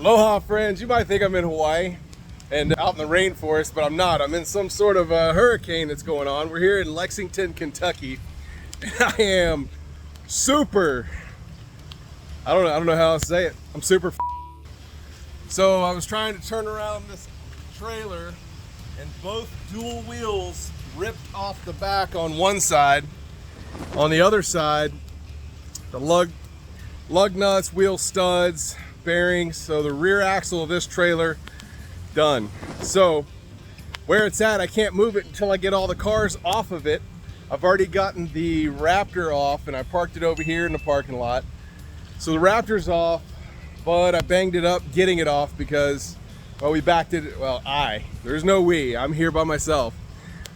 Aloha, friends. You might think I'm in Hawaii and out in the rainforest, but I'm not. I'm in some sort of a hurricane that's going on. We're here in Lexington, Kentucky, and I am super, I don't know how to say it. I'm super. So I was trying to turn around this trailer and both dual wheels ripped off the back on one side. On the other side, the lug nuts, wheel studs, bearings. So the rear axle of this trailer done. So where it's at, I can't move it until I get all the cars off of it. I've already gotten the Raptor off and I parked it over here in the parking lot. So the Raptor's off, but I banged it up getting it off because, well, we backed it, there's no we, I'm here by myself.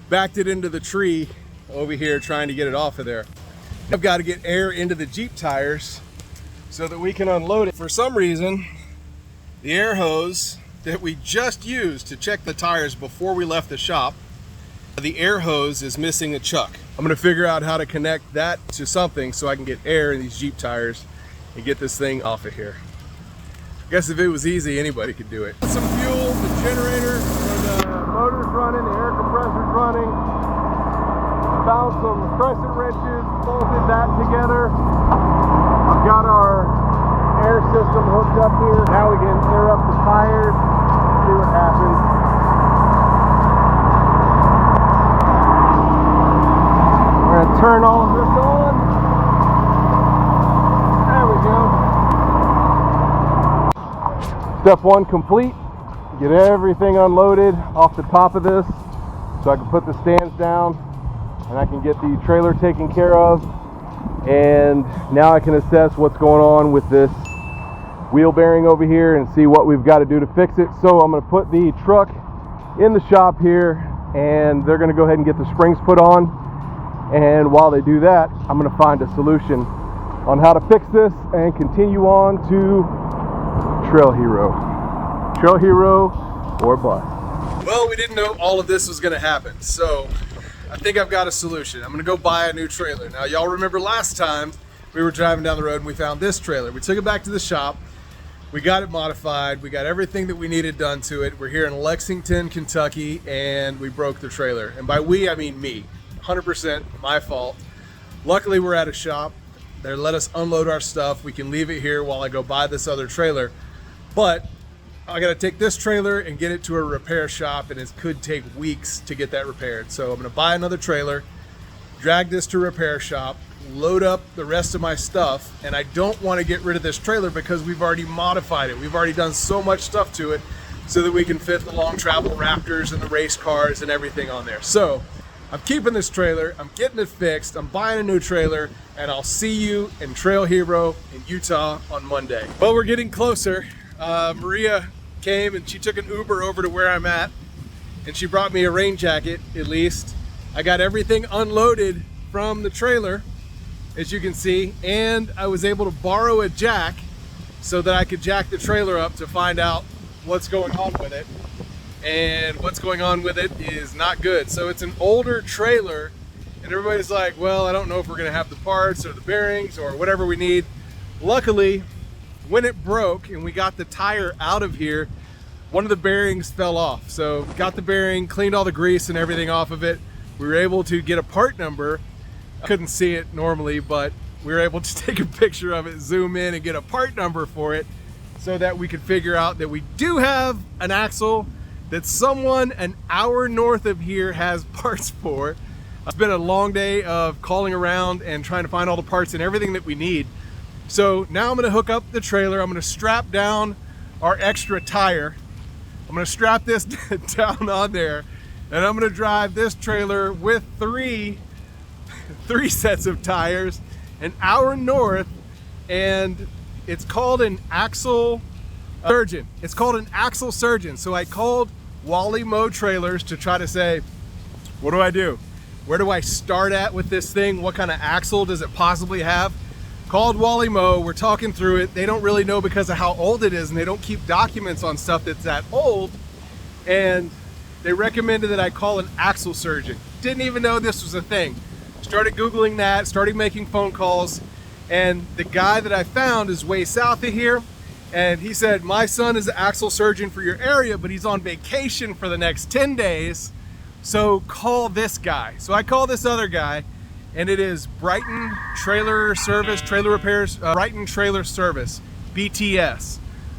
Backed it into the tree over here trying to get it off of there. I've got to get air into the Jeep tires so that we can unload it. For some reason, the air hose that we just used to check the tires before we left the shop, the air hose is missing a chuck. I'm gonna figure out how to connect that to something so I can get air in these Jeep tires and get this thing off of here. I guess if it was easy, anybody could do it. Some fuel, the generator, the motor's running, the air compressor's running. Found some crescent wrenches, bolted that together. I've got our air system hooked up here. Now we can air up the tires, see what happens. We're gonna turn all of this on. There we go. Step one complete. Get everything unloaded off the top of this so I can put the stands down and I can get the trailer taken care of. And now I can assess what's going on with this wheel bearing over here and see what we've got to do to fix it. So I'm going to put the truck in the shop here and they're going to go ahead and get the springs put on. And while they do that, I'm going to find a solution on how to fix this and continue on to Trail Hero. Trail Hero or bust. Well, we didn't know all of this was going to happen, so I think I've got a solution. I'm gonna go buy a new trailer. Now, y'all remember last time we were driving down the road and we found this trailer. We took it back to the shop. We got it modified. We got everything that we needed done to it. We're here in Lexington, Kentucky, and we broke the trailer. And by we, I mean me. 100% my fault. Luckily, we're at a shop. They let us unload our stuff. We can leave it here while I go buy this other trailer. But I gotta take this trailer and get it to a repair shop, and it could take weeks to get that repaired. So I'm gonna buy another trailer, drag this to a repair shop, load up the rest of my stuff, and I don't wanna get rid of this trailer because we've already modified it. We've already done so much stuff to it so that we can fit the long travel Raptors and the race cars and everything on there. So I'm keeping this trailer, I'm getting it fixed, I'm buying a new trailer, and I'll see you in Trail Hero in Utah on Monday. Well, we're getting closer. Maria came and she took an Uber over to where I'm at and she brought me a rain jacket. At least I got everything unloaded from the trailer, as you can see, and I was able to borrow a jack so that I could jack the trailer up to find out what's going on with it. And what's going on with it is not good. So it's an older trailer and everybody's like, well, I don't know if we're gonna have the parts or the bearings or whatever we need. Luckily, when it broke and we got the tire out of here, one of the bearings fell off. So got the bearing, cleaned all the grease and everything off of it. We were able to get a part number. I couldn't see it normally, but we were able to take a picture of it, zoom in and get a part number for it so that we could figure out that we do have an axle that someone an hour north of here has parts for. It's been a long day of calling around and trying to find all the parts and everything that we need. So now I'm gonna hook up the trailer. I'm gonna strap down our extra tire. I'm gonna strap this down on there and I'm gonna drive this trailer with three sets of tires an hour north, and it's called an axle surgeon. It's called an axle surgeon. So I called Wally Mo Trailers to try to say, what do I do? Where do I start at with this thing? What kind of axle does it possibly have? Called Wally Mo, we're talking through it. They don't really know because of how old it is and they don't keep documents on stuff that's that old. And they recommended that I call an axle surgeon. Didn't even know this was a thing. Started Googling that, started making phone calls, and the guy that I found is way south of here, And he said, my son is the axle surgeon for your area, but he's on vacation for the next 10 days. So call this guy. So I call this other guy, and it is Brighton Trailer Service, Trailer Repairs, Brighton Trailer Service, BTS,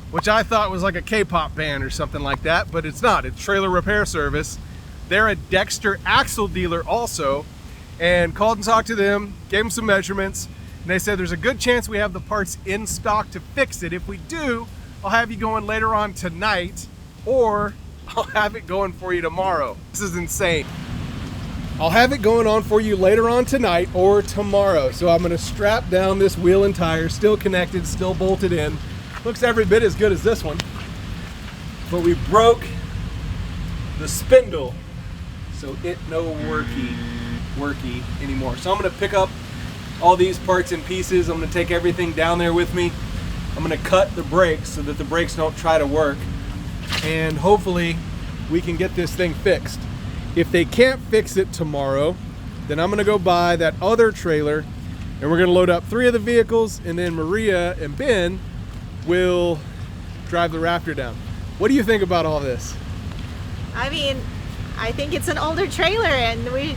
which I thought was like a K-pop band or something like that, but it's not. It's Trailer Repair Service. They're a Dexter axle dealer also, and called and talked to them, gave them some measurements, and they said there's a good chance we have the parts in stock to fix it. If we do, I'll have you going later on tonight, or I'll have it going for you tomorrow. This is insane. I'll have it going on for you later on tonight or tomorrow. So I'm gonna strap down this wheel and tire, still connected, still bolted in. Looks every bit as good as this one. But we broke the spindle, so it no worky anymore. So I'm gonna pick up all these parts and pieces. I'm gonna take everything down there with me. I'm gonna cut the brakes so that the brakes don't try to work. And hopefully we can get this thing fixed. If they can't fix it tomorrow, then I'm gonna go buy that other trailer and we're gonna load up 3 of the vehicles, and then Maria and Ben will drive the Raptor down. What do you think about all this? I mean, I think it's an older trailer, and we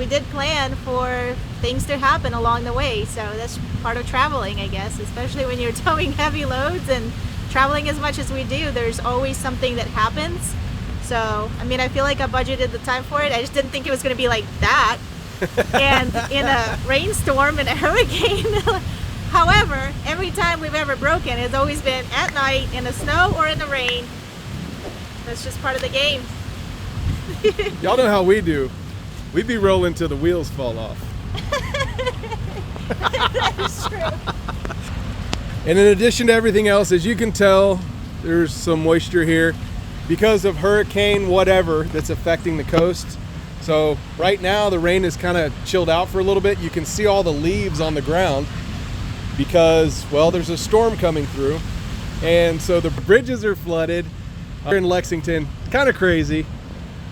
did plan for things to happen along the way, so that's part of traveling, I guess, especially when you're towing heavy loads and traveling as much as we do. There's always something that happens. So, I mean, I feel like I budgeted the time for it. I just didn't think it was going to be like that. And in a rainstorm and a hurricane. However, every time we've ever broken, it's always been at night, in the snow or in the rain. That's just part of the game. Y'all know how we do. We be rolling till the wheels fall off. That is true. And in addition to everything else, as you can tell, there's some moisture here because of hurricane whatever that's affecting the coast. So right now the rain is kind of chilled out for a little bit. You can see all the leaves on the ground because, well, there's a storm coming through. And so the bridges are flooded. Here in Lexington, kind of crazy.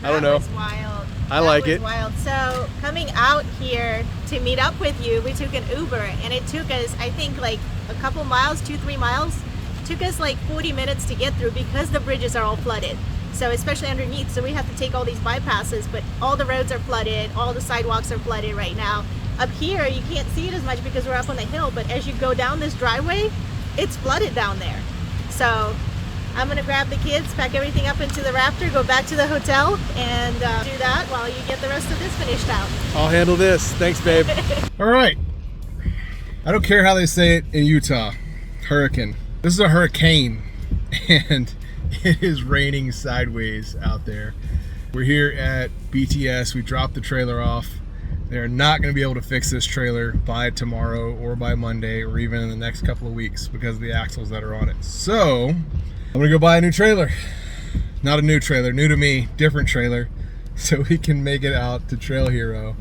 I don't know. That was wild. I like it. Wild. So coming out here to meet up with you, we took an Uber, and it took us, I think, like a couple miles, 2-3 miles. It took us like 40 minutes to get through because the bridges are all flooded. So especially underneath, so we have to take all these bypasses, but all the roads are flooded, all the sidewalks are flooded right now. Up here, you can't see it as much because we're up on the hill, but as you go down this driveway, it's flooded down there. So I'm gonna grab the kids, pack everything up into the Raptor, go back to the hotel, and do that while you get the rest of this finished out. I'll handle this. Thanks, babe. All right. I don't care how they say it in Utah. Hurricane. This is a hurricane, and it is raining sideways out there. We're here at BTS. We dropped the trailer off. They're not going to be able to fix this trailer by tomorrow or by Monday or even in the next couple of weeks because of the axles that are on it. So I'm going to go buy a new trailer. Not a new trailer, new to me, different trailer, so we can make it out to Trail Hero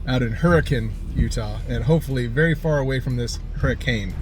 out in Hurricane, Utah, and hopefully very far away from this hurricane.